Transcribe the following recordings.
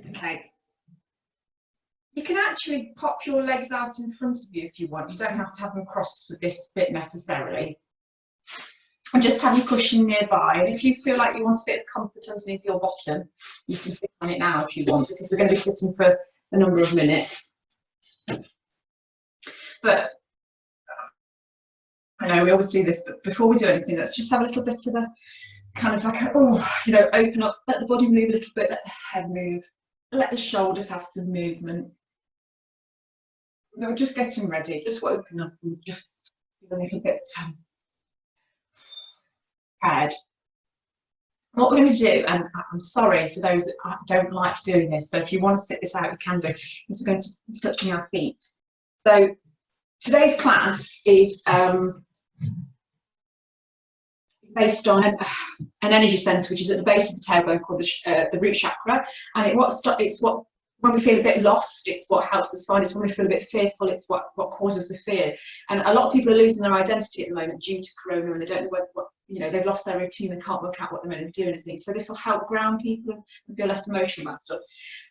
Okay. You can actually pop your legs out in front of you if you want. You don't have to have them crossed for this bit necessarily. And just have your cushion nearby. And if you feel like you want a bit of comfort underneath your bottom, you can sit on it now if you want, because we're going to be sitting for a number of minutes. But I know we always do this, but before we do anything, let's just have a little bit of a kind of like, open up, let the body move a little bit, let the head move, let the shoulders have some movement. So we're just getting ready, just woken up and just a little bit prepared. What we're going to do, and I'm sorry for those that don't like doing this, so if you want to sit this out, you can do, is we're going to be touching our feet. So today's class is based on an energy centre which is at the base of the tailbone called the root chakra, and it's what when we feel a bit lost, it's what helps us find. It's when we feel a bit fearful, it's what causes the fear. And a lot of people are losing their identity at the moment due to corona, and they don't know they've lost their routine, they can't work out what they're meant to do anything. So this will help ground people and feel less emotional about stuff.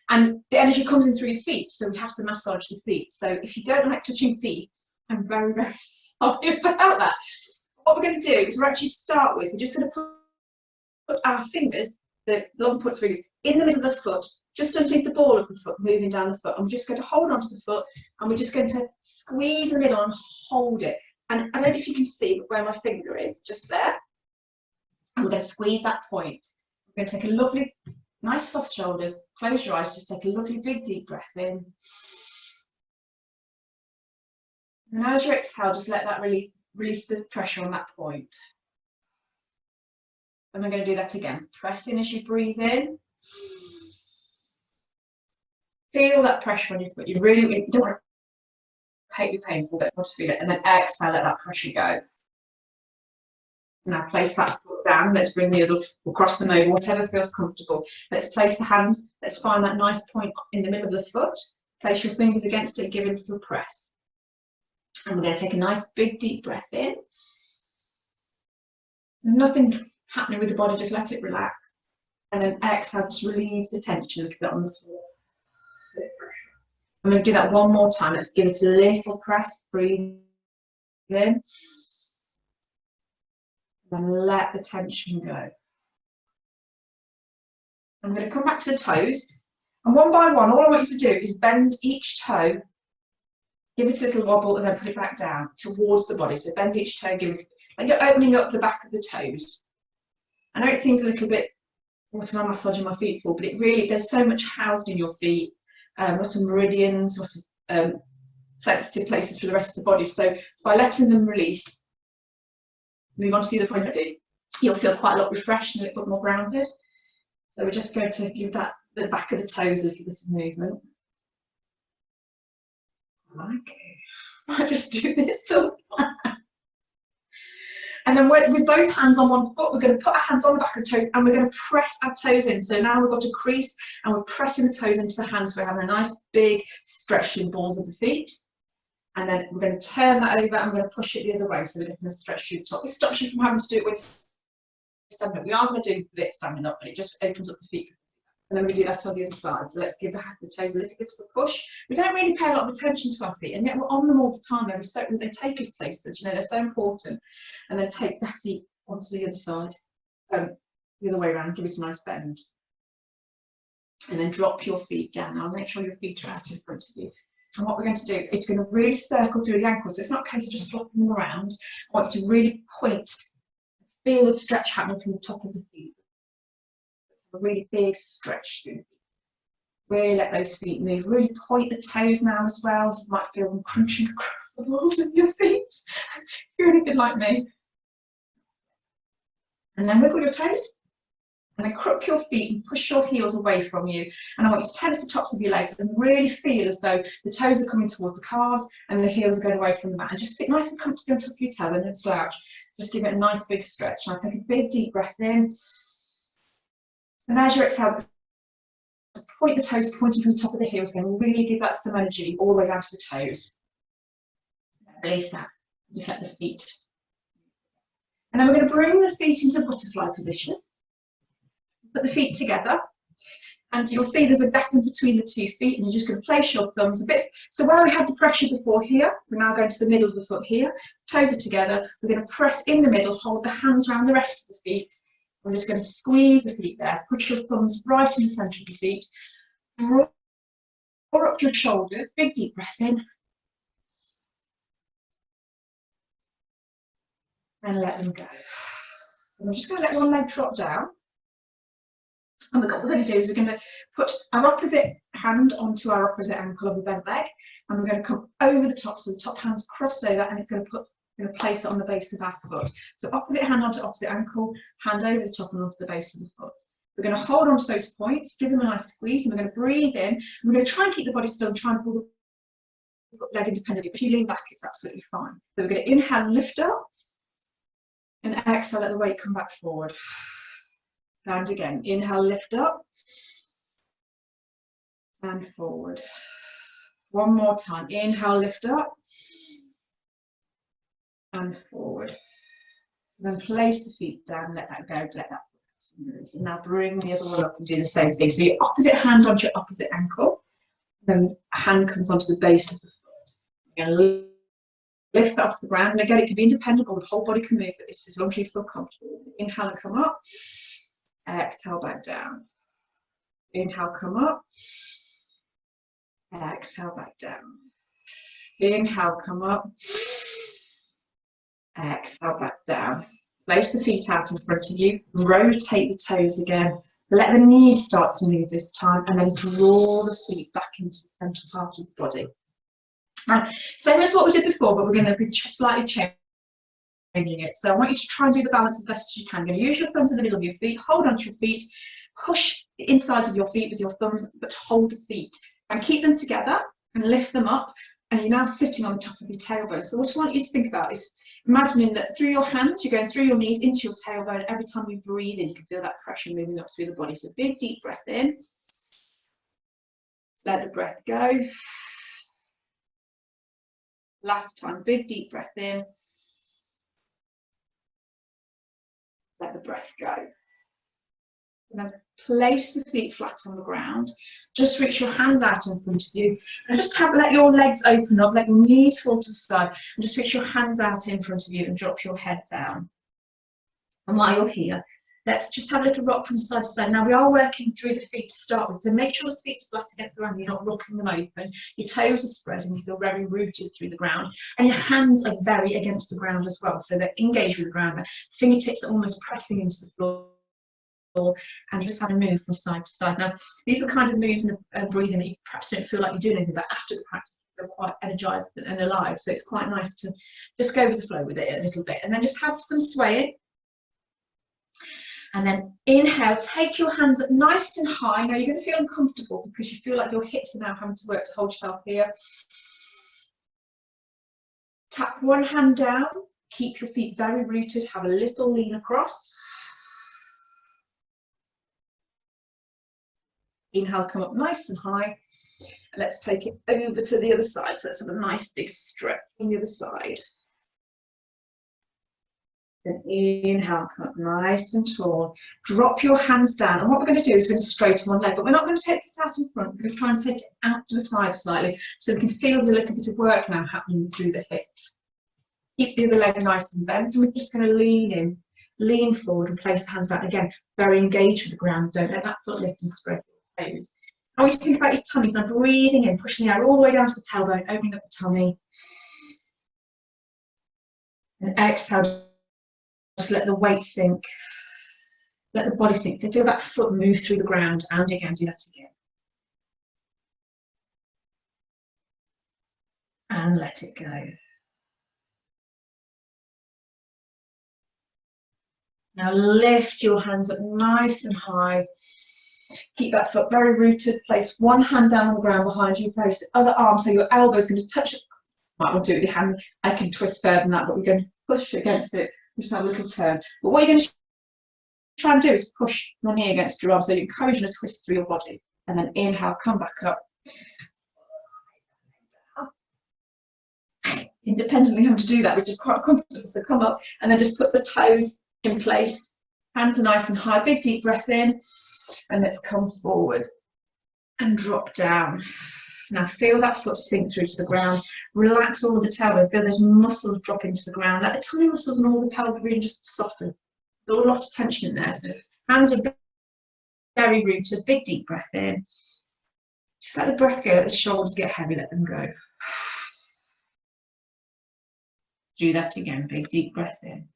And the energy comes in through your feet, so we have to massage the feet. So if you don't like touching feet, I'm very, very sorry about that. What we're going to do is we're actually, to start with, we're just going to put our fingers, the long points fingers, in the middle of the foot, just underneath the ball of the foot, moving down the foot. And we're just going to hold onto the foot, and we're just going to squeeze the middle and hold it. And I don't know if you can see where my finger is, just there. And we're going to squeeze that point. We're going to take a lovely, nice soft shoulders, close your eyes, just take a lovely big deep breath in. And as you exhale, just let that release the pressure on that point. And we're going to do that again. Press in as you breathe in. Feel that pressure on your foot. You really don't want to be painful, but you want to feel it. And then exhale, let that pressure go. Now place that foot down. Let's bring the other, we'll cross them over, whatever feels comfortable. Let's place the hand. Let's find that nice point in the middle of the foot. Place your fingers against it, give it a little press. And we're going to take a nice big deep breath in. There's nothing happening with the body, just let it relax. And then exhale, just relieve the tension a little bit on the floor. I'm going to do that one more time. Let's give it a little press. Breathe in. And then let the tension go. I'm going to come back to the toes. And one by one, all I want you to do is bend each toe, give it a little wobble, and then put it back down towards the body. So bend each toe, give it, like you're opening up the back of the toes. I know it seems a little bit, what am I massaging my feet for? But it really, there's so much housed in your feet, lot of meridians, lot of sensitive places for the rest of the body. So by letting them release, move on to the other front, you'll feel quite a lot refreshed and a little bit more grounded. So we're just going to give that the back of the toes a little bit of movement. Okay, I just do this all. And then with both hands on one foot, we're going to put our hands on the back of the toes and we're going to press our toes in. So now we've got a crease and we're pressing the toes into the hands. So we're having a nice big stretch in the balls of the feet. And then we're going to turn that over and we're going to push it the other way. So we're going to stretch through the top. This stops you from having to do it with standing up. We are going to do it standing up, but it just opens up the feet. And then we do that on the other side. So let's give the toes a little bit of a push. We don't really pay a lot of attention to our feet, and yet we're on them all the time. They take us places, they're so important. And then take the feet onto the other side, the other way around, give it a nice bend. And then drop your feet down. Now make sure your feet are out in front of you. And what we're going to do is going to really circle through the ankles. So it's not a case of just flopping them around. I want you to really point, feel the stretch happening from the top of the feet. A really big stretch through the feet. Really let those feet move. Really point the toes now as well. You might feel them crunching across the balls of your feet. If you're anything like me. And then wiggle your toes. And then crook your feet and push your heels away from you. And I want you to tense the tops of your legs and really feel as though the toes are coming towards the calves and the heels are going away from the mat. And just sit nice and comfortably on top of your toe and then slouch. Just give it a nice big stretch. And I take a big deep breath in. And as you exhale, point the toes pointing from the top of the heels again. Really give that some energy all the way down to the toes. Release that. Just let the feet. And then we're going to bring the feet into butterfly position. Put the feet together. And you'll see there's a gap in between the 2 feet, and you're just going to place your thumbs a bit. So where we had the pressure before here, we're now going to the middle of the foot here. Toes are together. We're going to press in the middle, hold the hands around the rest of the feet. We're just going to squeeze the feet there. Put your thumbs right in the centre of your feet. Draw up your shoulders. Big deep breath in. And let them go. And we're just going to let one leg drop down. And what we're going to do is we're going to put our opposite hand onto our opposite ankle of the bent leg, and we're going to come over the top, so the top hand's crossed over, and it's going to place it on the base of our foot. So opposite hand onto opposite ankle, hand over the top and onto the base of the foot. We're going to hold on to those points, give them a nice squeeze, and we're going to breathe in. And we're going to try and keep the body still and try and pull the leg independently. If you lean back, it's absolutely fine. So we're going to inhale, lift up, and exhale, let the weight come back forward. And again, inhale, lift up, and forward. One more time, inhale, lift up, and forward. Then place the feet down, let that go, let that release. And now bring the other one up and do the same thing. So your opposite hand onto your opposite ankle, then a hand comes onto the base of the foot. You're going to lift that off the ground, and again, it can be independent or the whole body can move, but it's as long as you feel comfortable. Inhale and come up. Exhale, back down. Inhale, come up. Exhale, back down. Inhale, come up. Exhale, back down. Place the feet out in front of you. Rotate the toes again. Let the knees start to move this time, and then draw the feet back into the central part of the body. Right, same as what we did before, but we're going to be slightly changing it. So I want you to try and do the balance as best as you can. You're going to use your thumbs in the middle of your feet, hold onto your feet, push the insides of your feet with your thumbs, but hold the feet and keep them together and lift them up. And you're now sitting on the top of your tailbone. So what I want you to think about is imagining that through your hands, you're going through your knees into your tailbone. Every time you breathe in, you can feel that pressure moving up through the body. So big deep breath in. Let the breath go. Last time, big deep breath in. Let the breath go. And then place the feet flat on the ground. Just reach your hands out in front of you. And just let your legs open up, let your knees fall to the side. And just reach your hands out in front of you and drop your head down. And while you're here, let's just have a little rock from side to side. Now we are working through the feet to start with. So make sure the feet are flat against the ground. You're not rocking them open. Your toes are spread and you feel very rooted through the ground. And your hands are very against the ground as well. So they're engaged with the ground. Their fingertips are almost pressing into the floor. And you just kind of move from side to side. Now, these are the kind of moves and breathing that you perhaps don't feel like you're doing anything, but after the practice, you feel quite energized and alive. So it's quite nice to just go with the flow with it a little bit. And then just have some swaying. And then inhale, take your hands up nice and high. Now you're going to feel uncomfortable because you feel like your hips are now having to work to hold yourself here. Tap one hand down, keep your feet very rooted, have a little lean across. Inhale, come up nice and high. Let's take it over to the other side. So let's have a nice big stretch on the other side. Then inhale, come up nice and tall. Drop your hands down. And what we're going to do is we're going to straighten one leg, but we're not going to take it out in front. We're going to try and take it out to the side slightly so we can feel there's a little bit of work now happening through the hips. Keep the other leg nice and bent, and we're just going to lean in, lean forward and place the hands down. Again, very engaged with the ground. Don't let that foot lift and spread your toes. I want you to think about your tummies. Now breathing in, pushing the air all the way down to the tailbone, opening up the tummy. And exhale. Just let the weight sink, let the body sink. Feel that foot move through the ground, and again, do that again. And let it go. Now lift your hands up nice and high. Keep that foot very rooted. Place one hand down on the ground behind you. Place the other arm so your elbow is going to touch it. Might want to do it with your hand. I can twist further than that, but we're going to push against it. Just have a little turn. But what you're going to try and do is push your knee against your arm, so you're encouraging a twist through your body. And then inhale, come back up. Independently having to do that, which is quite comfortable. So come up and then just put the toes in place Hands are nice and high. Big deep breath in, and let's come forward and drop down. Now feel that foot sink through to the ground. Relax all of the tailbone. Feel those muscles drop into the ground. Let the tummy muscles and all the pelvic region just soften. There's a lot of tension in there. So hands are very rooted. Big deep breath in. Just let the breath go. Let the shoulders get heavy. Let them go. Do that again. Big deep breath in.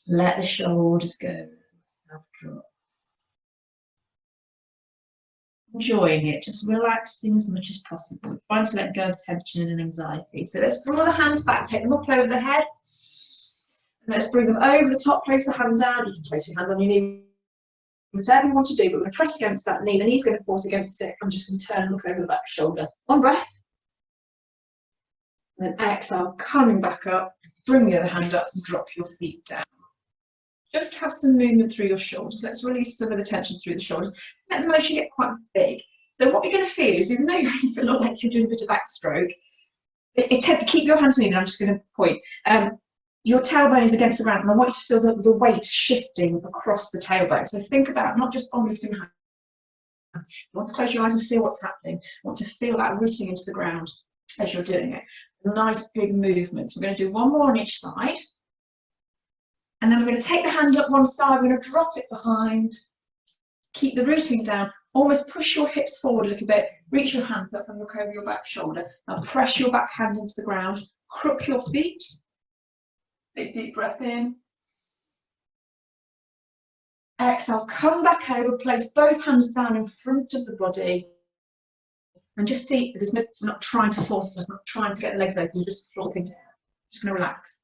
Let the shoulders go. Self-drop. Enjoying it, just relaxing as much as possible. Trying to let go of tensions and anxiety. So let's draw the hands back, take them up over the head. And let's bring them over the top, place the hand down. You can place your hand on your knee, whatever you want to do, but we're going to press against that knee. The knee's going to force against it. I'm just going to turn and look over the back shoulder. One breath. And then exhale, coming back up. Bring the other hand up and drop your feet down. Just have some movement through your shoulders. Let's release some of the tension through the shoulders. Let the motion get quite big. So what you're going to feel is, even though you feel like you're doing a bit of backstroke, keep your hands moving. I'm just going to point. Your tailbone is against the ground, and I want you to feel the weight shifting across the tailbone. So think about not just on lifting hands. You want to close your eyes and feel what's happening. You want to feel that rooting into the ground as you're doing it. Nice big movements. We're going to do one more on each side. And then we're going to take the hand up one side, we're going to drop it behind, keep the rooting down, almost push your hips forward a little bit, reach your hands up and look over your back shoulder. Now press your back hand into the ground, crook your feet, big deep breath in. Exhale, come back over, place both hands down in front of the body. And just see, we're not trying to force it, not trying to get the legs open, just flopping down. Just going to relax.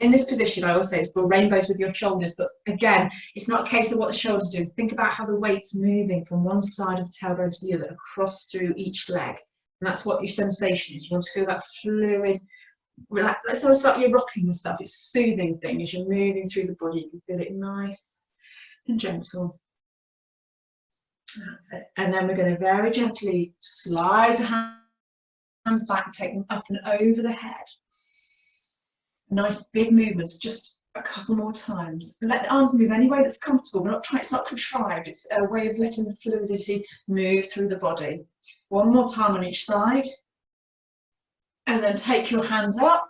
In this position, I always say it's for rainbows with your shoulders, but again, it's not a case of what the shoulders do. Think about how the weight's moving from one side of the tailbone to the other, across through each leg. And that's what your sensation is. You want to feel that fluid, relax. It's almost like you're rocking and stuff. It's a soothing thing as you're moving through the body. You can feel it nice and gentle. That's it. And then we're going to very gently slide the hands back, take them up and over the head. Nice big movements, just a couple more times. Let the arms move any way that's comfortable. We're not trying, it's not contrived, it's a way of letting the fluidity move through the body. One more time on each side. And then take your hands up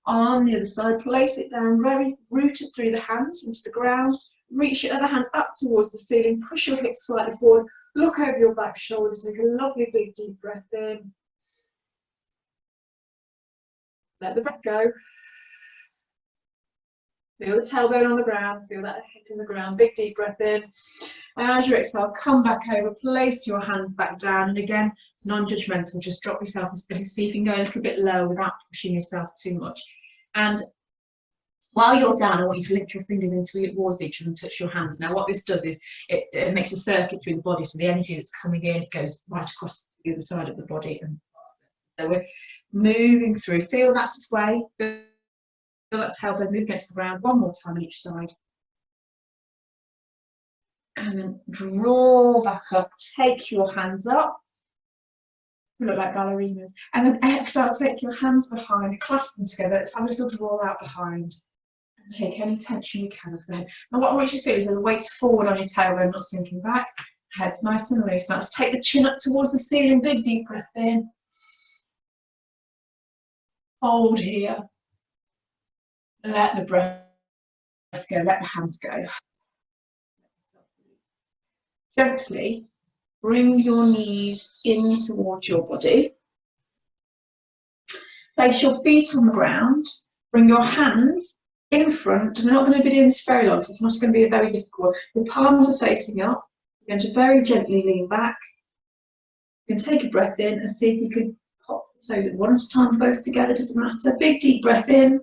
on the other side, place it down, very rooted through the hands into the ground. Reach your other hand up towards the ceiling, push your hips slightly forward, look over your back shoulder, take a lovely big deep breath in. Let the breath go. Feel the tailbone on the ground, feel that hip in the ground, big deep breath in. As you exhale, come back over, place your hands back down, and again, non-judgmental, just drop yourself a bit, see if you can go a little bit low without pushing yourself too much. And while you're down, I want you to link your fingers towards each other and touch your hands. Now what this does is, it makes a circuit through the body, so the energy that's coming in, it goes right across the other side of the body. And so we're moving through, feel that sway. Feel that tailbone move against the ground. One more time on each side. And then draw back up. Take your hands up. You look like ballerinas. And then exhale, take your hands behind, clasp them together. Let's have a little draw out behind. And take any tension you can of the head. And what I want you to feel is that the weight's forward on your tailbone, not sinking back. Head's nice and loose. Now let's take the chin up towards the ceiling. Big deep breath in. Hold here. Let the breath go, let the hands go. Gently bring your knees in towards your body. Place your feet on the ground. Bring your hands in front. We're not going to be doing this very long, so it's not going to be a very difficult one. The palms are facing up. You're going to very gently lean back. You can take a breath in and see if you can pop the toes at once time, both together, doesn't matter. Big deep breath in.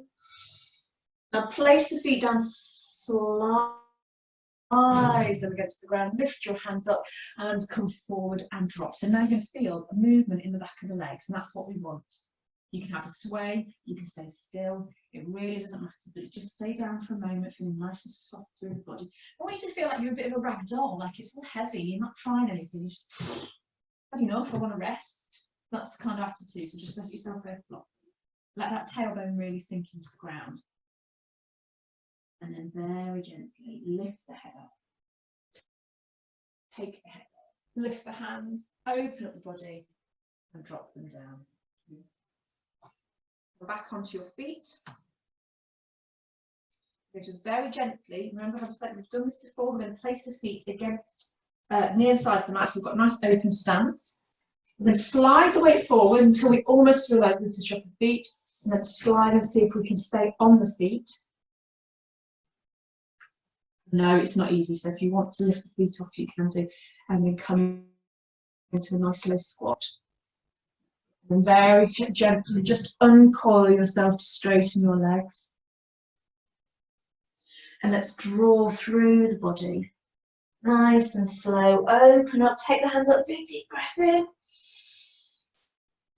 Now place the feet down, slide them against the ground, lift your hands up and come forward and drop. So now you're going to feel a movement in the back of the legs, and that's what we want. You can have a sway, you can stay still, it really doesn't matter, but just stay down for a moment, feeling nice and soft through the body. I want you to feel like you're a bit of a rag doll, like it's all heavy, you're not trying anything, you're just, had enough, I want to rest. That's the kind of attitude, so just let yourself go flop. Let that tailbone really sink into the ground. And then very gently lift the head up. Take the head up. Lift the hands, open up the body, and drop them down. Go back onto your feet. Go just very gently. Remember how I said we've done this before. We're going to place the feet against near the sides of the mat, so we've got a nice open stance. And then slide the weight forward until we almost feel like we touch off the feet, and then slide and see if we can stay on the feet. No, it's not easy, so if you want to lift the feet off, you can do, and then come into a nice low squat. And very gently just uncoil yourself to straighten your legs. And let's draw through the body. Nice and slow, open up, take the hands up, big deep breath in.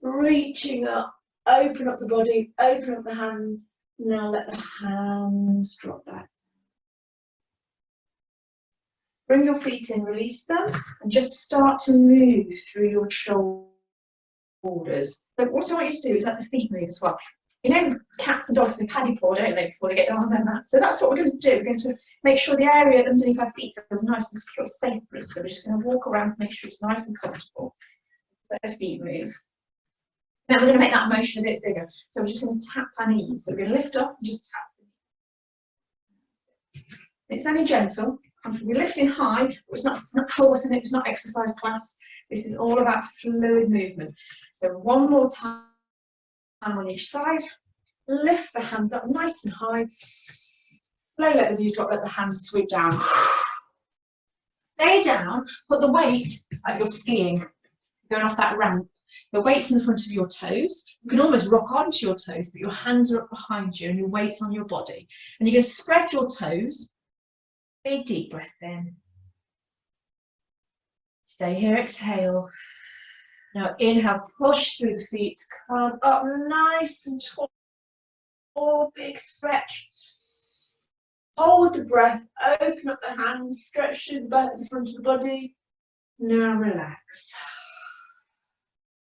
Reaching up, open up the body, open up the hands. Now let the hands drop back. Bring your feet in, release them, and just start to move through your shoulders. So what I want you to do is let the feet move as well. You know, cats and dogs, they paddy paw, don't they, before they get on their mat. So that's what we're going to do. We're going to make sure the area underneath our feet feels nice and secure, safe for us. So we're just going to walk around to make sure it's nice and comfortable. Let the feet move. Now we're going to make that motion a bit bigger. So we're just going to tap our knees. So we're going to lift up and just tap. It's only gentle. We're lifting high, but it's not forcing it, it's not exercise class. This is all about fluid movement. So one more time on each side. Lift the hands up nice and high. Slowly let the knees drop, let the hands sweep down. Stay down, put the weight like you're skiing, going off that ramp. Your weight's in the front of your toes. You can almost rock onto your toes, but your hands are up behind you and your weight's on your body. And you're going to spread your toes. Big deep breath in. Stay here, exhale. Now inhale, push through the feet, come up nice and tall, big stretch. Hold the breath, open up the hands, stretch through the back of the front of the body. Now relax.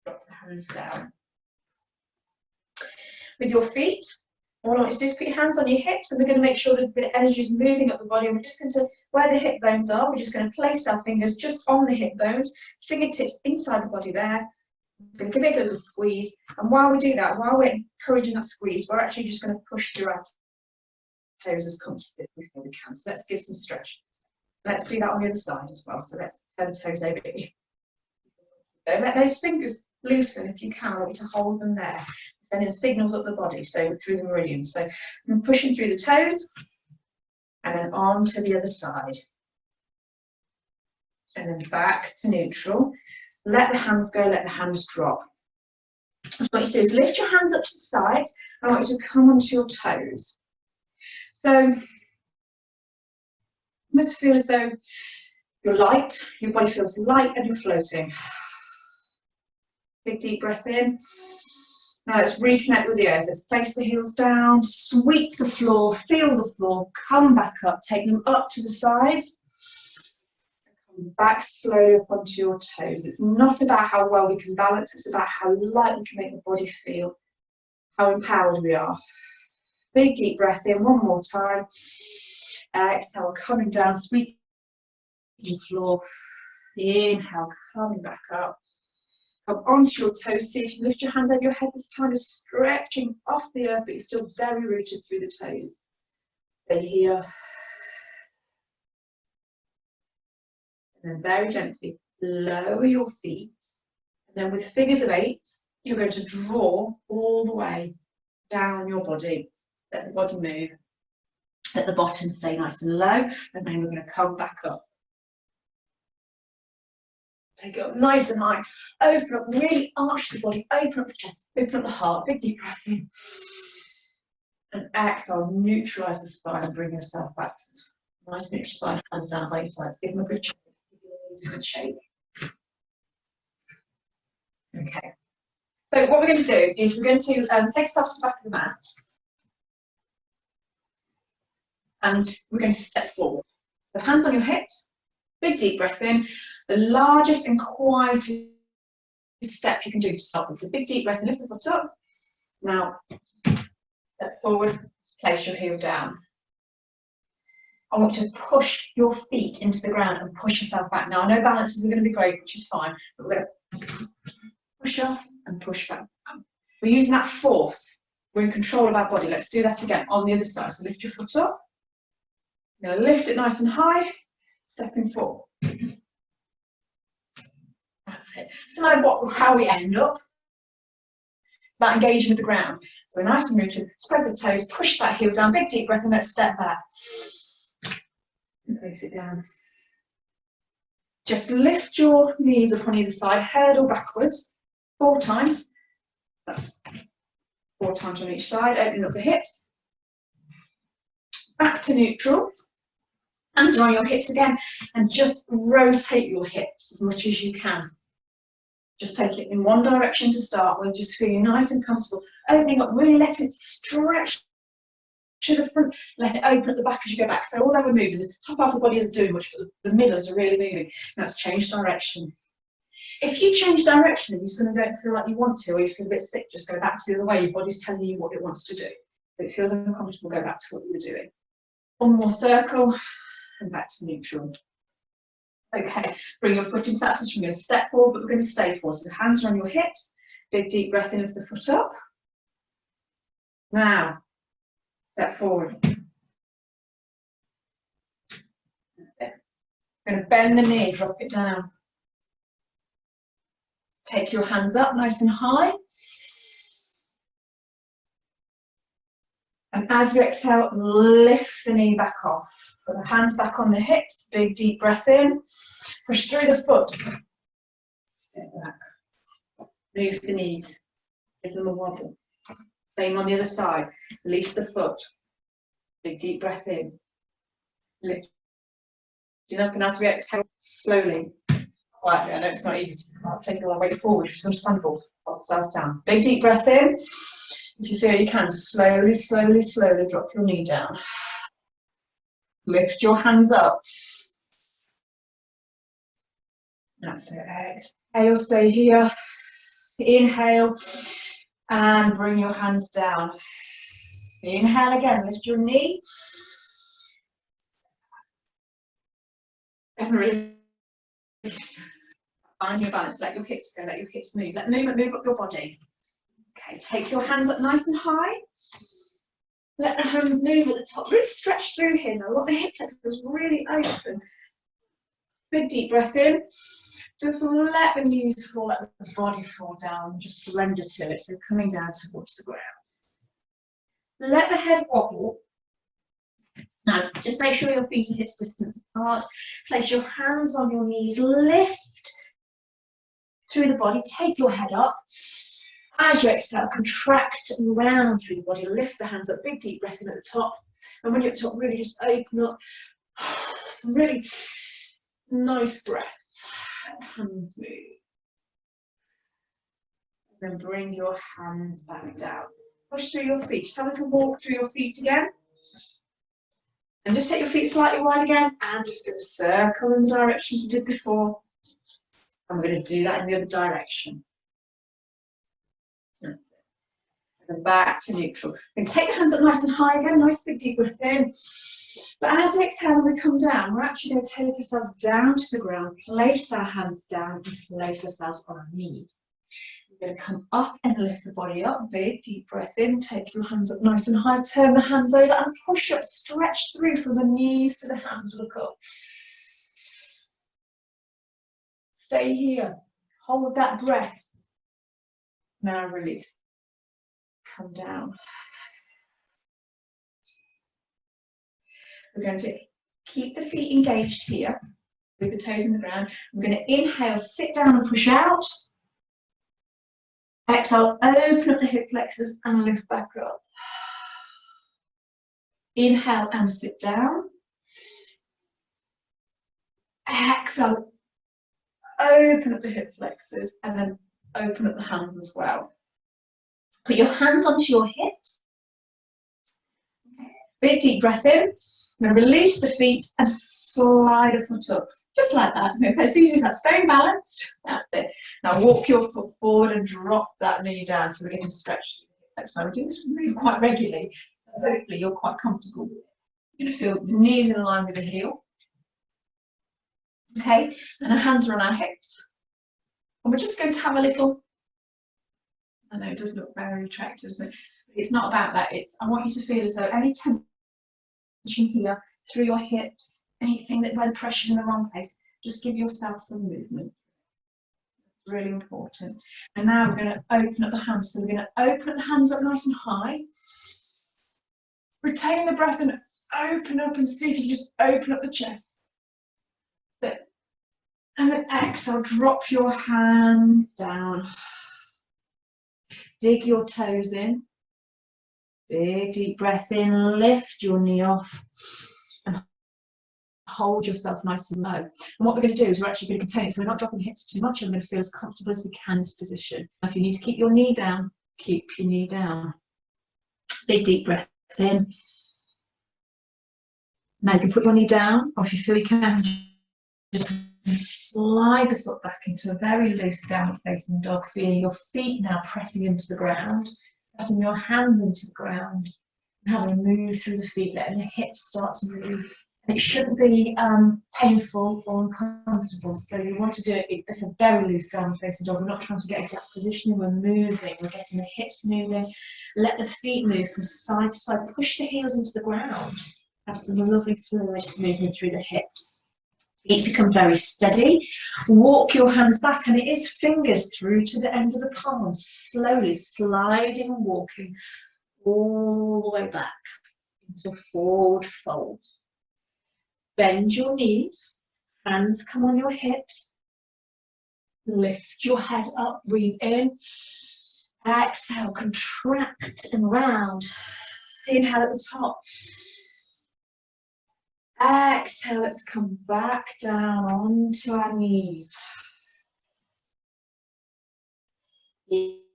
Drop the hands down. With your feet, all I want you to do is put your hands on your hips, and we're going to make sure that the energy is moving up the body. And we're just going to, where the hip bones are, we're just going to place our fingers just on the hip bones, fingertips inside the body there. We're going to give it a little squeeze. And while we do that, while we're encouraging that squeeze, we're actually just going to push through our toes as comfortably as we can. So let's give some stretch. Let's do that on the other side as well. So let's turn the toes over. So let those fingers loosen if you can. I want you to hold them there. Sending signals up the body, so through the meridian. So I'm pushing through the toes and then on to the other side. And then back to neutral. Let the hands go, let the hands drop. What I want you to do is lift your hands up to the sides. I want you to come onto your toes. So you must feel as though you're light, your body feels light and you're floating. Big deep breath in. Now let's reconnect with the earth. Let's place the heels down, sweep the floor, feel the floor, come back up, take them up to the sides. Come back slowly up onto your toes. It's not about how well we can balance, it's about how light we can make the body feel, how empowered we are. Big deep breath in, one more time. Exhale, coming down, sweep the floor. Inhale, coming back up. Come onto your toes, see if you lift your hands over your head this time, just stretching off the earth, but you're still very rooted through the toes. Stay here. And then very gently lower your feet. And then with figures of 8, you're going to draw all the way down your body. Let the body move. Let the bottom stay nice and low, and then we're going to come back up. Take it up nice and high, open up, really arch the body, open up the chest, open up the heart, big deep breath in. And exhale, neutralise the spine and bring yourself back to nice neutral spine, hands down by your sides. Give them a good shake, give your a good shake. Okay, so what we're going to do is we're going to take ourselves to the back of the mat and we're going to step forward. So hands on your hips, big deep breath in. The largest and quietest step you can do to start with. So big deep breath and lift the foot up. Now, step forward, place your heel down. I want you to push your feet into the ground and push yourself back. Now, I know balances are going to be great, which is fine, but we're going to push off and push back. We're using that force. We're in control of our body. Let's do that again on the other side. So lift your foot up. You're going to lift it nice and high, stepping forward. That's it. Doesn't matter how we end up. It's about engaging with the ground. So we're nice and rooted. Spread the toes, push that heel down. Big deep breath and let's step back. And place it down. Just lift your knees up on either side, hurdle backwards 4 times. That's 4 times on each side, opening up the hips. Back to neutral. And join your hips again. And just rotate your hips as much as you can. Just take it in one direction to start with, just feeling nice and comfortable. Opening up, really let it stretch to the front, let it open at the back as you go back. So although we're moving, the top half of the body isn't doing much, but the middles are really moving. Now let's change direction. If you change direction and you suddenly don't feel like you want to, or you feel a bit sick, just go back to the other way. Your body's telling you what it wants to do. If it feels uncomfortable, go back to what you were doing. One more circle, and back to neutral. Okay, bring your foot into that position. We're going to step forward, but we're going to stay forward. So the hands are on your hips. Big deep breath in of the foot up. Now, step forward. We're going to bend the knee, drop it down. Take your hands up nice and high. And as you exhale, lift the knee back off. Put the hands back on the hips, big deep breath in. Push through the foot. Step back. Move the knees. Give them a wobble. Same on the other side. Release the foot. Big deep breath in. Lift it up, and as we exhale, slowly, quietly. I know it's not easy to take it all the way forward, which is understandable. Upsides down. Big deep breath in. If you feel you can, slowly, slowly, slowly drop your knee down. Lift your hands up. That's it. Exhale, stay here. Inhale and bring your hands down. Inhale again, lift your knee. And release. Find your balance, let your hips go, let your hips move. Let the movement move up your body. Okay, take your hands up nice and high. Let the hands move at the top. Really stretch through here now. Want the hip flexors really open. Big deep breath in. Just let the knees fall, let the body fall down. Just surrender to it. So coming down towards the ground. Let the head wobble. Now, just make sure your feet are hips distance apart. Place your hands on your knees. Lift through the body. Take your head up. As you exhale, contract and round through the body. Lift the hands up. Big deep breath in at the top. And when you're at the top, really just open up. Some really nice breaths. Hands move. And then bring your hands back down. Push through your feet. Just have a little walk through your feet again. And just take your feet slightly wide again. And just going to circle in the directions we did before. And we're going to do that in the other direction. And then back to neutral. And take the hands up nice and high again. Nice big deep breath in. But as we exhale and we come down, we're actually going to take ourselves down to the ground, place our hands down, and place ourselves on our knees. We're going to come up and lift the body up. Big deep breath in. Take your hands up nice and high. Turn the hands over and push up. Stretch through from the knees to the hands. Look up. Stay here. Hold that breath. Now release. Come down. We're going to keep the feet engaged here with the toes in the ground. We're going to inhale, sit down and push out. Exhale, open up the hip flexors and lift back up. Inhale and sit down. Exhale, open up the hip flexors and then open up the hands as well. Put your hands onto your hips. Big deep breath in. I'm going to release the feet and slide a foot up. Just like that. It's easy as that. Staying balanced. That's it. Now walk your foot forward and drop that knee down so we're getting stretched. So we do this really quite regularly. So hopefully you're quite comfortable with it. You're going to feel the knees in line with the heel. Okay, and our hands are on our hips. And we're just going to have a little, I know it does look very attractive, doesn't it? It's not about that. It's, I want you to feel as though any tension here through your hips, anything that where the pressure's in the wrong place, just give yourself some movement. It's really important. And now we're going to open up the hands. So we're going to open up the hands up nice and high. Retain the breath and open up and see if you just open up the chest. And then exhale, drop your hands down. Dig your toes in. Big deep breath in, lift your knee off and hold yourself nice and low. And what we're going to do is we're actually going to contain it, so we're not dropping the hips too much, and we're going to feel as comfortable as we can in this position. Now, if you need to keep your knee down, keep your knee down. Big deep breath in. Now you can put your knee down, or if you feel you can, just slide the foot back into a very loose downward facing dog, feeling your feet now pressing into the ground. Pressing your hands into the ground and having a move through the feet, letting the hips start to move. And it shouldn't be painful or uncomfortable. So you want to do it, it's a very loose downward facing dog. We're not trying to get exact positioning, we're moving, we're getting the hips moving. Let the feet move from side to side, push the heels into the ground. Have some lovely fluid movement through the hips. Feet become very steady. Walk your hands back, and it is fingers through to the end of the palms, slowly sliding and walking all the way back into a forward fold. Bend your knees, hands come on your hips. Lift your head up, breathe in. Exhale, contract and round. Inhale at the top. Exhale, let's come back down onto our knees.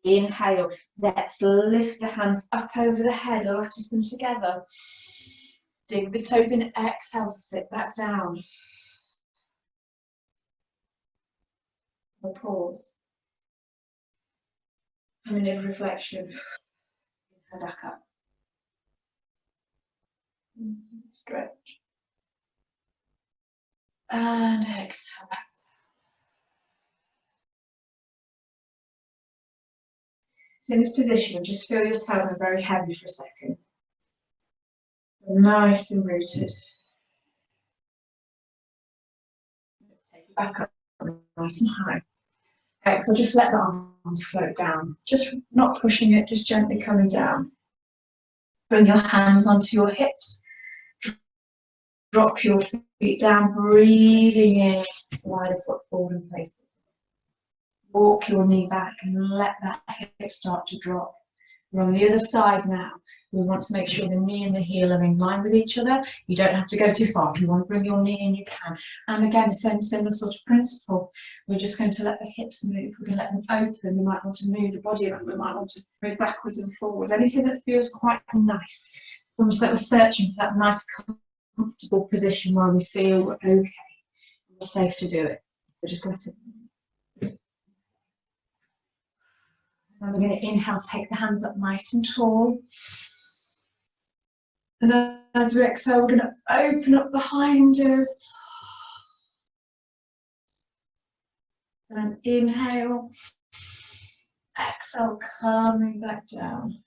Inhale, let's lift the hands up over the head, lattice them together. Dig the toes in, exhale, sit back down. We'll pause. A minute of reflection. Inhale, back up. Stretch. And exhale back. So in this position, just feel your tailbone very heavy for a second. Nice and rooted. Let's take it back up, nice and high. Exhale, just let the arms float down. Just not pushing it, just gently coming down. Bring your hands onto your hips. Drop your feet down, breathing in, slide a foot forward and place it. Walk your knee back and let that hip start to drop. We're on the other side now. We want to make sure the knee and the heel are in line with each other. You don't have to go too far. If you want to bring your knee in, you can. And again, the similar sort of principle. We're just going to let the hips move. We're going to let them open. We might want to move the body around. We might want to move backwards and forwards. Anything that feels quite nice. Almost like we're searching for that nice, comfortable position where we feel we're okay. We're safe to do it. So just let it move. And we're going to inhale, take the hands up nice and tall. And as we exhale, we're going to open up behind us. And inhale. Exhale, coming back down.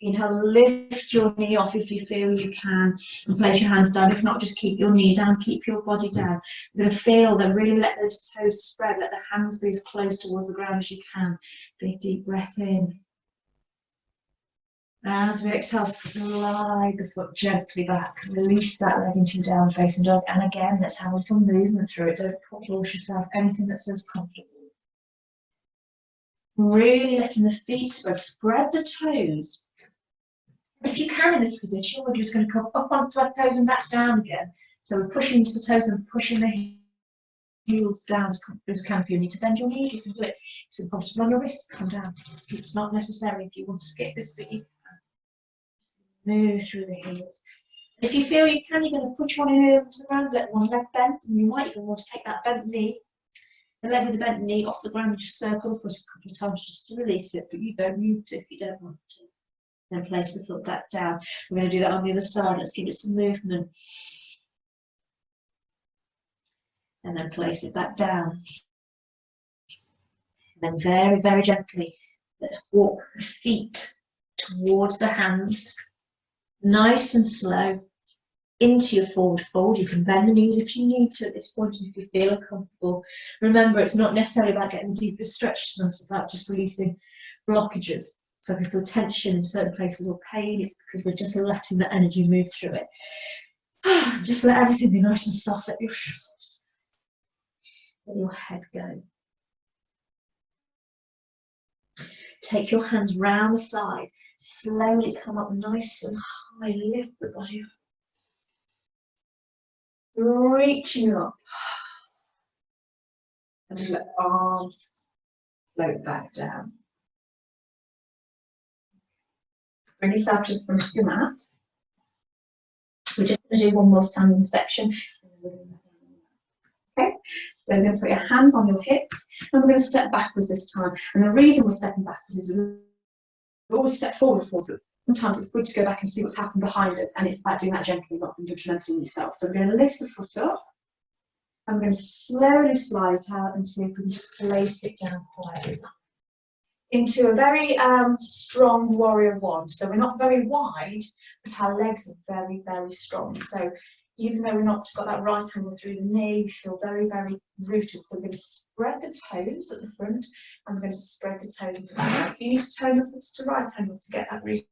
Inhale, lift your knee off if you feel you can, and place your hands down. If not, just keep your knee down, keep your body down. You're going to feel that, really let those toes spread, let the hands be as close towards the ground as you can. Big deep breath in. As we exhale, slide the foot gently back, release that leg into your down facing dog, and again, let's have a little movement through it. Don't force yourself, anything that feels comfortable. Really letting the feet spread the toes. If you can in this position, we're just going to come up onto our toes and back down again. So we're pushing into the toes and pushing the heels down as comfortably as we can. If you need to bend your knees, you can do it. It's uncomfortable on your wrists, come down. It's not necessary if you want to skip this bit. You can move through the heels. If you feel you can, you're going to push one knee onto the ground, let one leg bend, and you might even want to take that bent knee, the leg with the bent knee off the ground, and just circle the foot a couple of times just to release it, but you don't need to if you don't want to. Then place the foot back down. We're going to do that on the other side. Let's give it some movement. And then place it back down. And then very, very gently, let's walk the feet towards the hands. Nice and slow. Into your forward fold. You can bend the knees if you need to at this point, if you feel comfortable. Remember, it's not necessarily about getting the deepest stretch, it's about just releasing blockages. So if you feel tension in certain places or pain, it's because we're just letting the energy move through it. Just let everything be nice and soft. Let your shoulders, let your head go. Take your hands round the side. Slowly come up nice and high. Lift the body up. Reaching up. And just let arms float back down. Bring yourself to the front of your mat. We're just going to do one more standing section. Okay, so you're going to put your hands on your hips, and we're going to step backwards this time. And the reason we're stepping backwards is we always step forward. Sometimes it's good to go back and see what's happened behind us, and it's about doing that gently, not being judgmental on yourself. So we're going to lift the foot up, and we're going to slowly slide it out and see if we can just place it down quietly. Into a very strong warrior one. So we're not very wide, but our legs are very, very strong. So even though we're not got that right angle through the knee, we feel very, very rooted. So we're going to spread the toes at the front, and we're going to spread the toes into the back. If you need to turn the foot to right angle to get that root,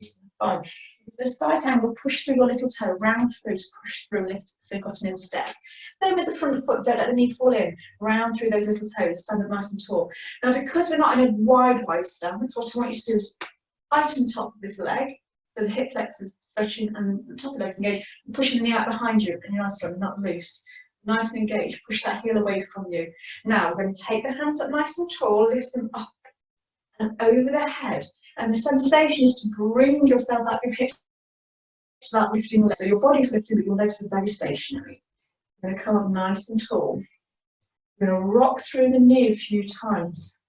that's fine. If it's a slight angle, push through your little toe, round through to push through, lift, so you've got an instep. Then with the front foot, don't let the knee fall in, round through those little toes, stand up nice and tall. Now because we're not in a wide stance, what I want you to do is tighten the top of this leg, so the hip flexors stretching and the top of the legs engaged, and pushing the knee out behind you, and you're nice and not loose. Nice and engaged, push that heel away from you. Now we're going to take the hands up nice and tall, lift them up and over the head. And the sensation is to bring yourself up your hips to that lifting leg. So your body's lifting, but your legs are very stationary. You're going to come up nice and tall. You're going to rock through the knee a few times.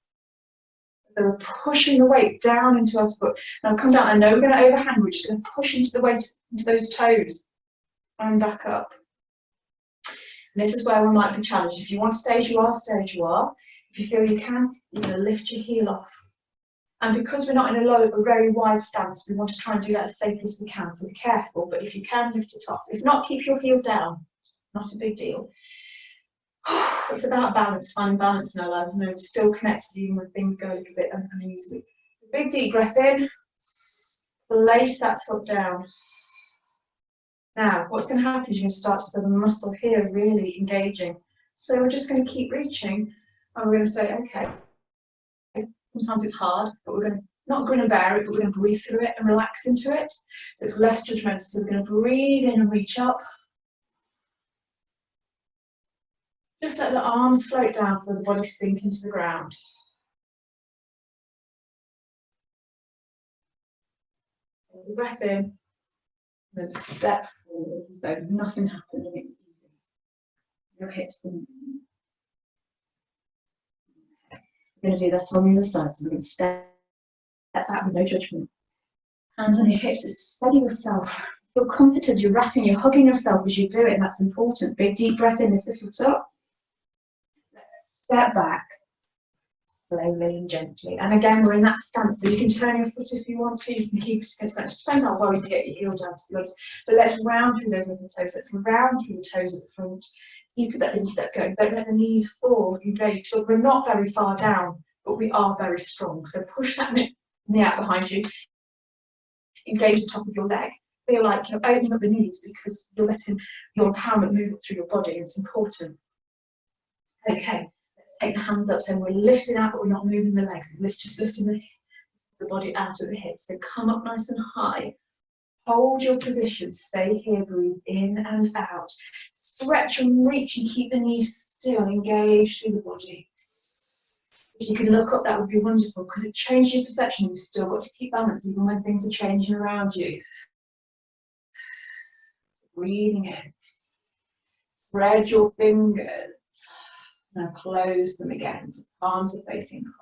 So we're pushing the weight down into our foot. Now come down. I know we're going to overhand. We're just going to push into the weight, into those toes, and back up. And this is where we might be challenged. If you want to stay as you are, stay as you are. If you feel you can, you're going to lift your heel off. And because we're not in a very wide stance, we want to try and do that as safely as we can. So be careful, but if you can, lift it off. If not, keep your heel down. Not a big deal. It's about balance, finding balance in our lives, and we're still connected even when things go a little bit uneasily. Big deep breath in. Place that foot down. Now, what's going to happen is you're going to start to feel the muscle here really engaging. So we're just going to keep reaching, and we're going to say, okay. Sometimes it's hard, but we're going to not grin and bear it, but we're going to breathe through it and relax into it. So it's less judgmental. So we're going to breathe in and reach up. Just let the arms float down for the body sink into the ground. Take the breath in, and then step forward as though nothing happened and it was easy. Your hips and we're going to do that on the other side. So we're going to step back with no judgment. Hands on your hips, just steady yourself. Feel comforted, you're wrapping, you're hugging yourself as you do it, and that's important. Big deep breath in, lift the foot up. Step back, slowly and gently. And again, we're in that stance, so you can turn your foot if you want to, you can keep it against that. It depends how well you get your heel down, to be honest. But let's round through those little toes, let's round through the toes at the front. Keep that instep going, don't let the knees fall, engage. So we're not very far down, but we are very strong. So push that knee out behind you, engage the top of your leg. Feel like you're opening up the knees because you're letting your empowerment move up through your body. It's important. Okay, let's take the hands up. So we're lifting out, but we're not moving the legs. Just lifting the body out of the hips. So come up nice and high. Hold your position, stay here, breathe in and out. Stretch and reach and keep the knees still, engage through the body. If you can look up, that would be wonderful because it changes your perception. You've still got to keep balance even when things are changing around you. Breathing in. Spread your fingers. Now close them again. So palms are facing palms.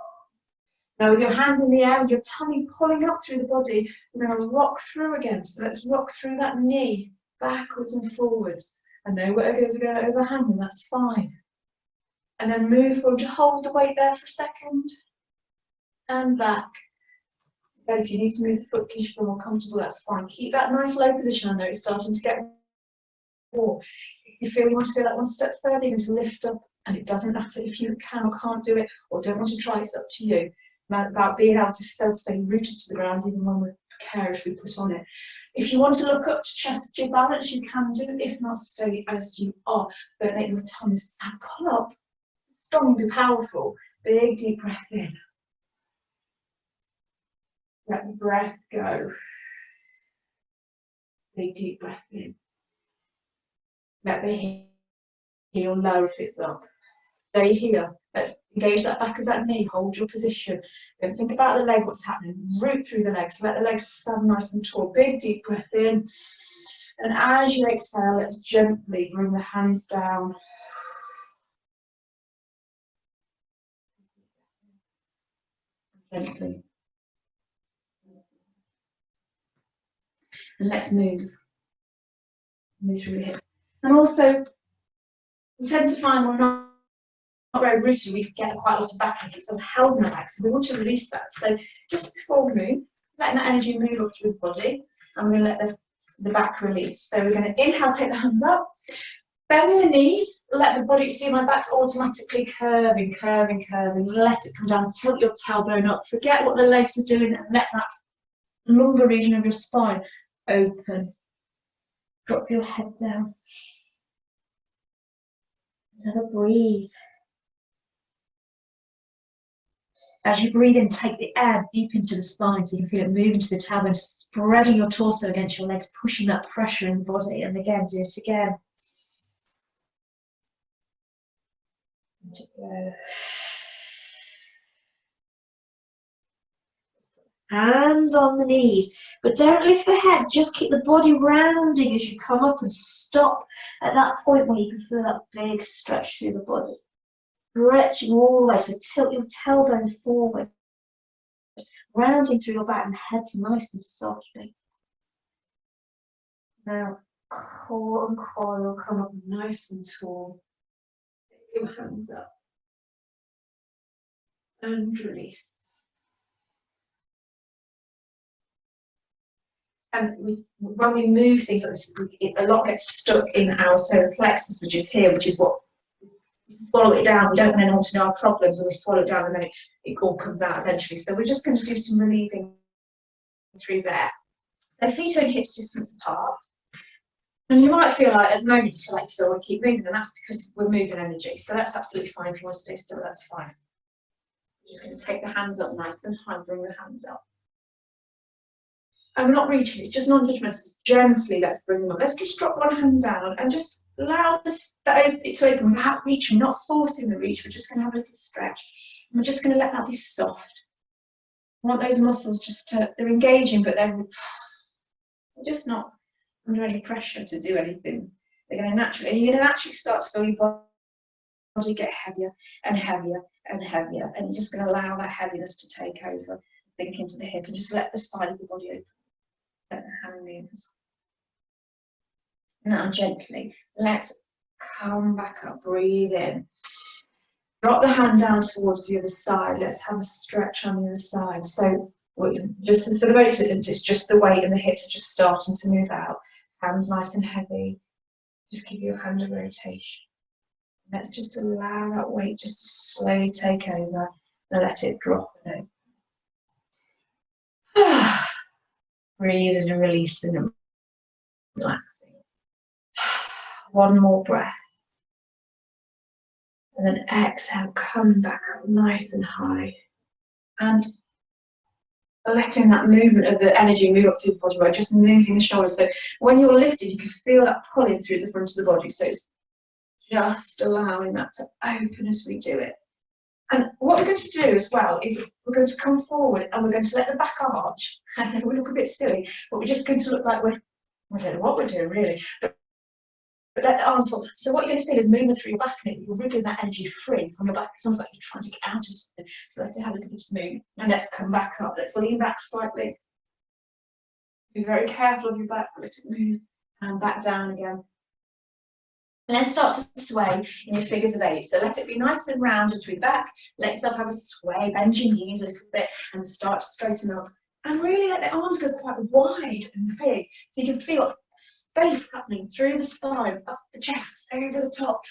Now with your hands in the air and your tummy pulling up through the body, we're going to rock through again. So let's rock through that knee, backwards and forwards. I know we're going to go overhand, and that's fine. And then move forward, to hold the weight there for a second. And back. But if you need to move the foot because you feel more comfortable, that's fine. Keep that nice low position. I know it's starting to get warm. If you feel you want to go that one step further, you're going to lift up, and it doesn't matter if you can or can't do it, or don't want to try, it's up to you. It's about being able to still stay rooted to the ground, even when we're precariously put on it. If you want to look up to chest your balance, you can do. If not, stay as you are. Don't let your tummy pull up. Strong, be powerful. Big deep breath in. Let the breath go. Big deep breath in. Let the heel lower if it's up. Stay here. Let's engage that back of that knee. Hold your position. Don't think about the leg, what's happening. Root through the legs. So let the legs stand nice and tall. Big deep breath in. And as you exhale, let's gently bring the hands down. Gently. And let's move through the hips. And also, we tend to find we're not very rooted, we get quite a lot of back and it's sort of held in the back, so we want to release that. So just before we move, letting that energy move up through the body, and we're going to let the back release. So we're going to inhale, take the hands up, bend the knees, let the body, see my back's automatically curving, curving, curving, let it come down, tilt your tailbone up, forget what the legs are doing and let that lumbar region of your spine open. Drop your head down. Let's have a breathe. As you breathe in, take the air deep into the spine so you can feel it move into the tailbone, spreading your torso against your legs, pushing that pressure in the body. And again, do it again. And to go. Hands on the knees, but don't lift the head, just keep the body rounding as you come up and stop at that point where you can feel that big stretch through the body. Stretching all the way, so tilt your tailbone forward, rounding through your back and head's nice and softly. Now, core and coil come up nice and tall. Take your hands up and release. And when we move things like this, a lot gets stuck in our solar plexus, which is here, which is what we swallow it down. We don't want anyone to know our problems, and we swallow it down, and then it all comes out eventually. So we're just going to do some relieving through there. So feet and hips distance apart. And you might feel like at the moment you feel like you still want to keep moving, and that's because we're moving energy. So that's absolutely fine. If you want to stay still, that's fine. We're just going to take the hands up nice and high, bring the hands up. And we're not reaching, it's just non-judgmental, it's gently, let's bring them up. Let's just drop one hand down and just allow it to open without reaching, not forcing the reach. We're just going to have a little stretch. And we're just going to let that be soft. I want those muscles just to, they're engaging, but they're just not under any pressure to do anything. They're going to naturally, you're going to naturally start to feel your body get heavier and heavier and heavier. And you're just going to allow that heaviness to take over, sink into the hip, and just let the side of the body open. Let the hand moves. Now gently, let's come back up, breathe in. Drop the hand down towards the other side. Let's have a stretch on the other side. So just for the weight, it's just the weight and the hips are just starting to move out. Hands nice and heavy. Just give your hand a rotation. Let's just allow that weight just to slowly take over and let it drop and open. Breathing and releasing and relaxing. One more breath. And then exhale, come back up nice and high. And letting that movement of the energy move up through the body by just moving the shoulders. So when you're lifted, you can feel that pulling through the front of the body. So it's just allowing that to open as we do it. And what we're going to do as well is we're going to come forward and we're going to let the back arch. I know we look a bit silly, but we're just going to look like I don't know what we're doing really. But but let the arms fall. So what you're going to feel is movement through your back, and you're wriggling that energy free from your back. It's almost like you're trying to get out of something. So let's have a little bit of move, and let's come back up. Let's lean back slightly. Be very careful of your back. Let it move, and back down again. And then start to sway in your figures of 8. So let it be nice and rounded through your back. Let yourself have a sway, bend your knees a little bit, and start to straighten up. And really let the arms go quite wide and big, so you can feel space happening through the spine, up the chest, over the top.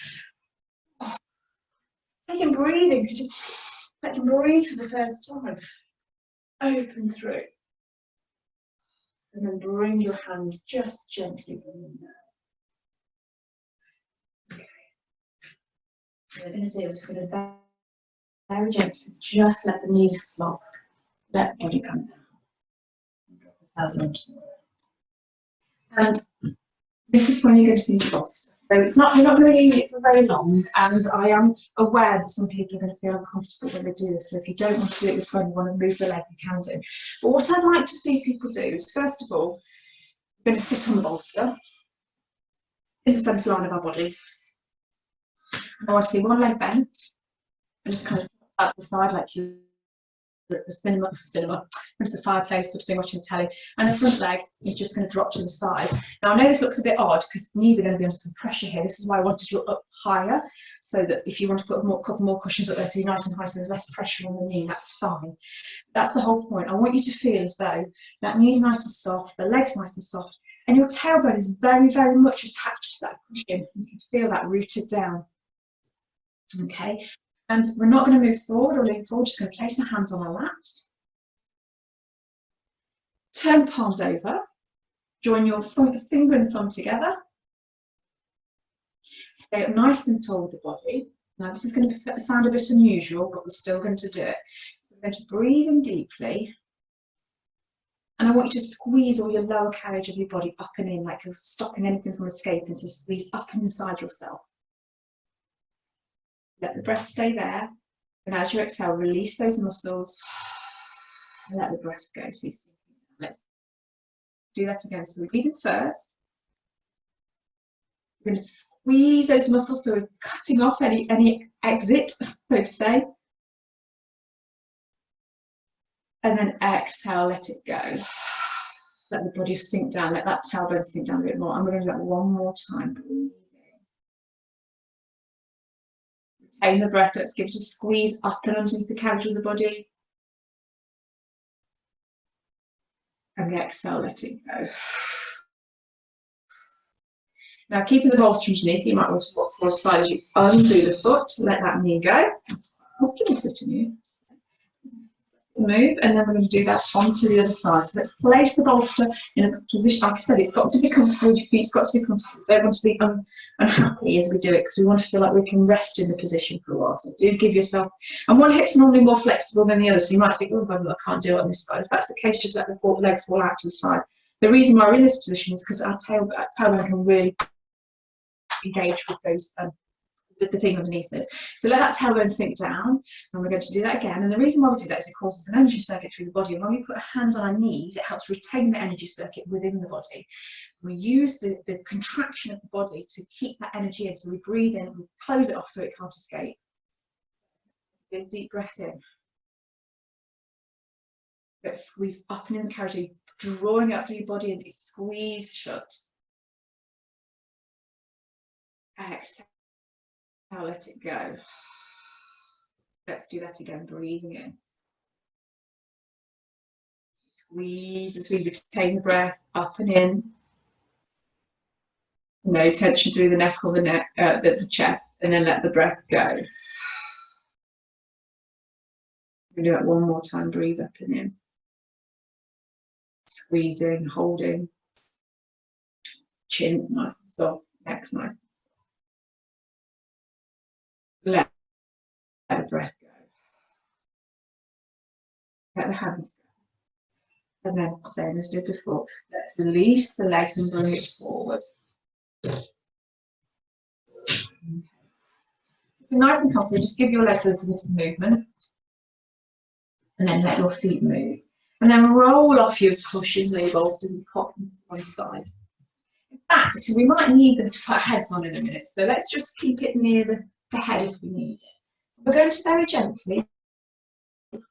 Oh. Take in breathing, because you let them breathe for the first time. Open through. And then bring your hands just gently in there. Okay. What we're going to do is we're going to very gently just let the knees flop. Let the body come down. And this is when you're going to do the boss. So it's not, we're not going to be doing it for very long, and I am aware that some people are going to feel uncomfortable when they do this. So if you don't want to do it this way, you want to move the leg, you can do. But what I'd like to see people do is, first of all, we're going to sit on the bolster in the centre line of our body. And I want to see one leg bent, and just kind of out to the side like you at the cinema, into the fireplace, sort of thing, watching the telly, and the front leg is just going to drop to the side. Now I know this looks a bit odd because the knees are going to be under some pressure here. This is why I wanted you up higher, so that if you want to put a couple more cushions up there so you're nice and high, so there's less pressure on the knee, that's fine. That's the whole point. I want you to feel as though that knee's nice and soft, the leg's nice and soft, and your tailbone is very, very much attached to that cushion. You can feel that rooted down. Okay. And we're not going to move forward or lean forward, just going to place our hands on our laps. Turn the palms over. Join your finger and thumb together. Stay up nice and tall with the body. Now this is going to sound a bit unusual, but we're still going to do it. So we're going to breathe in deeply. And I want you to squeeze all your lower carriage of your body up and in, like you're stopping anything from escaping. So squeeze up and inside yourself. Let the breath stay there, and as you exhale, release those muscles. Let the breath go. So let's do that again. So we're breathing first. We're going to squeeze those muscles, so we're cutting off any exit, so to say. And then exhale, let it go. Let the body sink down, let that tailbone sink down a bit more. And we're going to do that one more time. Retain the breath. Let's give it a squeeze up and underneath the carriage of the body. And exhale, let it go. Now, keeping the bolster underneath, you might want to walk forward slightly as you undo the foot. Let that knee go. That's quite often sitting here. Move, and then we're going to do that onto the other side. So let's place the bolster in a position. Like I said, it's got to be comfortable. Your feet's got to be comfortable. We don't want to be unhappy as we do it, because we want to feel like we can rest in the position for a while. So do give yourself. And one hip's normally more flexible than the other, so you might think, oh God, I can't do it on this side. If that's the case, just let the leg fall out to the side. The reason why we're in this position is because our tailbone can really engage with those. The thing underneath this. So let that tailbone sink down, and we're going to do that again. And the reason why we do that is it causes an energy circuit through the body. And when we put our hands on our knees, it helps retain the energy circuit within the body. We use the contraction of the body to keep that energy in. So we breathe in, we close it off so it can't escape. Get a deep breath in. Let's squeeze up and in the carriage, drawing it up through your body, and it's squeeze shut. Exhale. Now let it go. Let's do that again, breathing in. Squeeze as we retain the breath, up and in. No tension through the neck or the chest, and then let the breath go. We'll do that one more time, breathe up and in. Squeezing, holding. Chin nice and soft, neck's nice. Let the breath go. Let the hands go. And then, same as did before, let's release the legs and bring it forward. So nice and comfortable, just give your legs a little bit of movement. And then let your feet move. And then roll off your cushions or your bolsters and pop them to one side. fact, we might need them to put our heads on in a minute, so let's just keep it near the head if we need it. We're going to very gently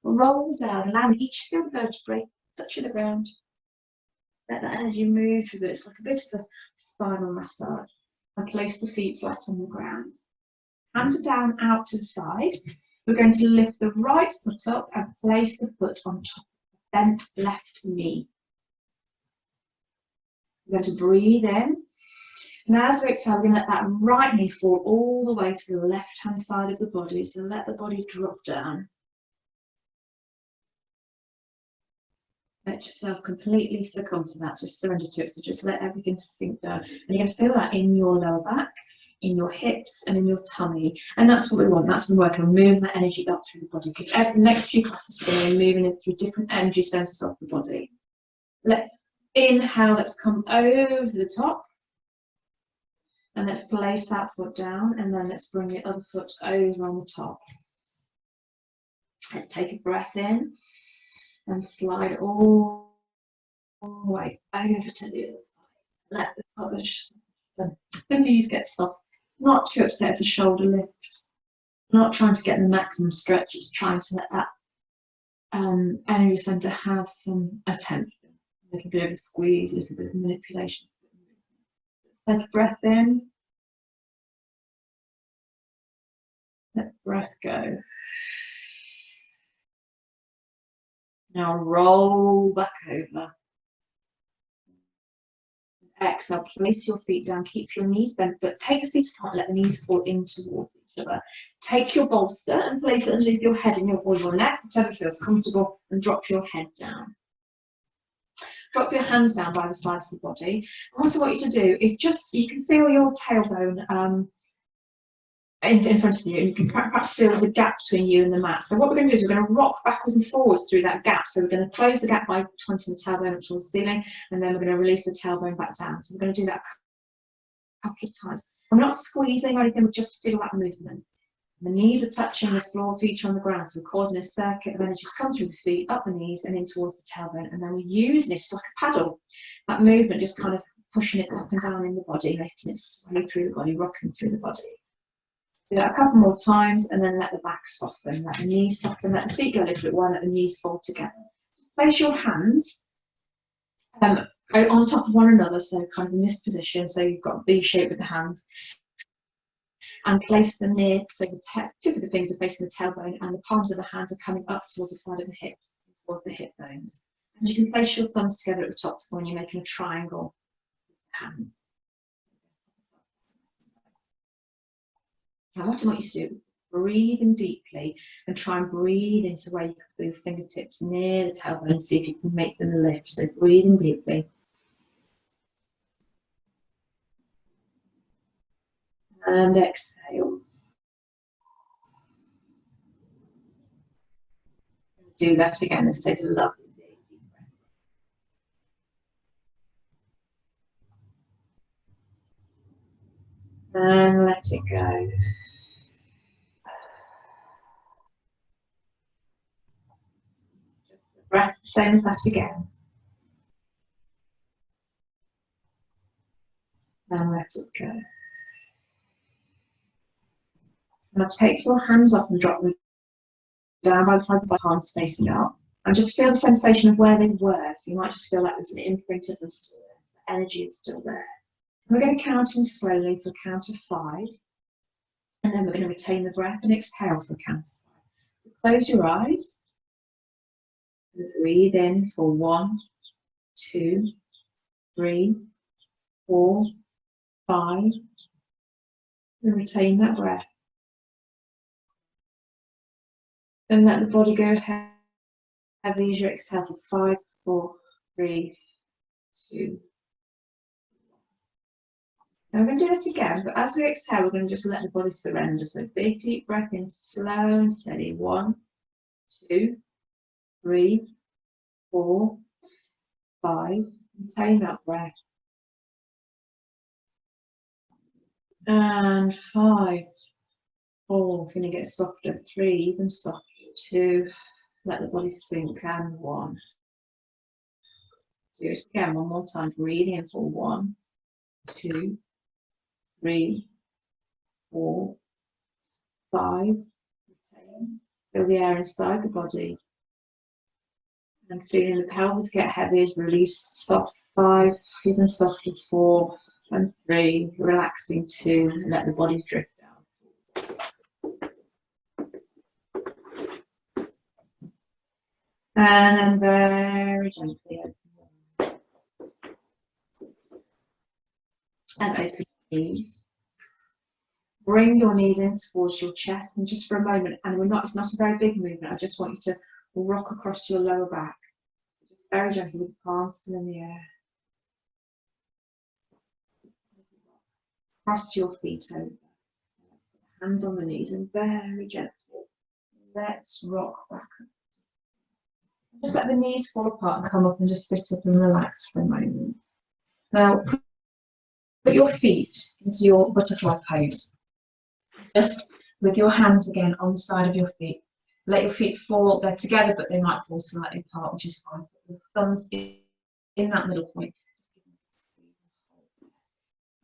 roll down, allowing each of your vertebrae touching the ground. Let that energy move through it. It's like a bit of a spinal massage. And place the feet flat on the ground. Hands are down out to the side. We're going to lift the right foot up and place the foot on top of the bent left knee. We're going to breathe in. And as we exhale, we're going to let that right knee fall all the way to the left-hand side of the body. So let the body drop down. Let yourself completely succumb to that. Just surrender to it. So just let everything sink down. And you're going to feel that in your lower back, in your hips, and in your tummy. And that's what we want. That's what we're working on, moving that energy up through the body. Because the next few classes, we're going to be moving it through different energy centers of the body. Let's inhale. Let's come over the top. And let's place that foot down. And then let's bring the other foot over on the top. Let's take a breath in. And slide all the way over to the other side. Let the knees get soft. Not too upset if the shoulder lifts. Not trying to get the maximum stretch, it's trying to let that energy center have some attention. A little bit of a squeeze, a little bit of manipulation. Let's take a breath in. Let the breath go. Now roll back over. Exhale, place your feet down, keep your knees bent, but take the feet apart, let the knees fall in towards each other. Take your bolster and place it underneath your head and your neck, whatever feels comfortable, and drop your head down. Drop your hands down by the sides of the body. And what I want you to do is just, you can feel your tailbone in front of you, and you can perhaps feel there's a gap between you and the mat. So what we're going to do is we're going to rock backwards and forwards through that gap. So we're going to close the gap by pointing the tailbone up towards the ceiling, and then we're going to release the tailbone back down. So we're going to do that a couple of times. And we're not squeezing or anything, we just feel that movement. The knees are touching the floor, feet are on the ground, so we're causing a circuit of energy to come through the feet, up the knees, and in towards the tailbone. And then we're using this like a paddle. That movement, just kind of pushing it up and down in the body, letting it sway through the body, rocking through the body. Do that a couple more times, and then let the back soften, let the knees soften, let the feet go a little bit wide, let the knees fall together. Place your hands on top of one another, so kind of in this position, so you've got a V shape with the hands, and place them near, so the tip of the fingers are facing the tailbone, and the palms of the hands are coming up towards the side of the hips, towards the hip bones. And you can place your thumbs together at the top, so when you're making a triangle with the hands. Now what I want you to do is breathe in deeply and try and breathe into where you can put your fingertips near the tailbone and see if you can make them lift. So breathe in deeply. And exhale. Do that again. Let's take a lovely big deep breath. And let it go. Breath, same as that again. And let it go. Now take your hands off and drop them down by the sides of the palms facing up. And just feel the sensation of where they were. So you might just feel like there's an imprint of them still there. The energy is still there. And we're going to count in slowly for a count of 5. And then we're going to retain the breath and exhale for a count of 5. So close your eyes. Breathe in for 1, 2, 3, 4, 5. And retain that breath. And let the body go heavy as you exhale for 5, 4, 3, 2. Now we're going to do it again, but as we exhale, we're going to just let the body surrender. So big deep breath in, slow and steady. 1, 2, 3, 4, 5. Retain that breath. And 5, 4. Going to get softer. 3, even softer. 2. Let the body sink. And 1. Do it again one more time. Breathing in for 1, 2, 3, 4, 5. Retain. Feel the air inside the body. And feeling the pelvis get heavy as release soft 5, even softer 4 and 3, relaxing 2, and let the body drift down. And then very gently open. And open your knees. Bring your knees in towards your chest, and just for a moment, and it's not a very big movement, I just want you to rock across your lower back. Just very gently with the palms still in the air. Cross your feet over. Hands on the knees and very gently. Let's rock back. Just let the knees fall apart and come up and just sit up and relax for a moment. Now, put your feet into your butterfly pose. Just with your hands again on the side of your feet. Let your feet fall, they're together, but they might fall slightly apart, which is fine. Put your thumbs in that middle point.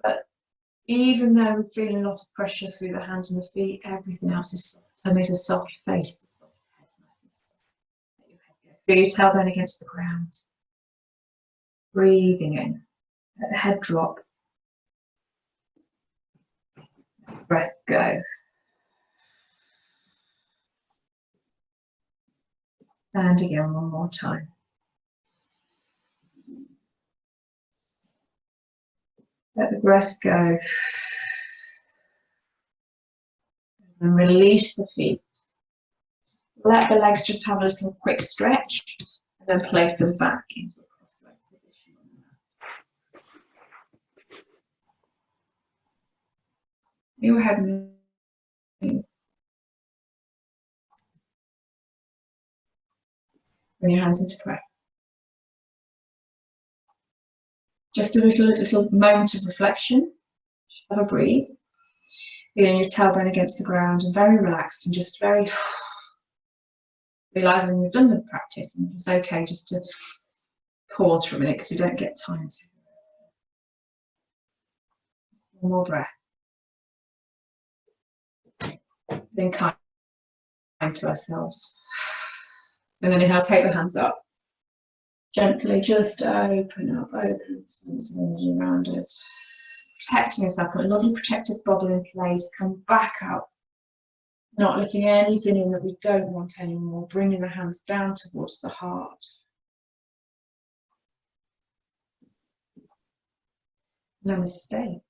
But even though we're feeling a lot of pressure through the hands and the feet, everything else is soft. And there's a soft face, a soft head, nice and soft. Let your head go. Feel your tailbone against the ground. Breathing in. Let the head drop. Breath go. And again, one more time. Let the breath go. And release the feet. Let the legs just have a little quick stretch, and then place them back into a cross-leg position on the mat. Your head move. Bring your hands into prayer. Just a little moment of reflection. Just have a breathe. Feeling your tailbone against the ground and very relaxed and just very realizing we've done the practice and it's okay just to pause for a minute because we don't get time to. One more breath. Being kind to ourselves. And then inhale, take the hands up. Gently just open up, open energy around us. Protecting us up, a lovely protective bubble in place. Come back up. Not letting anything in that we don't want anymore. Bringing the hands down towards the heart. Namaste.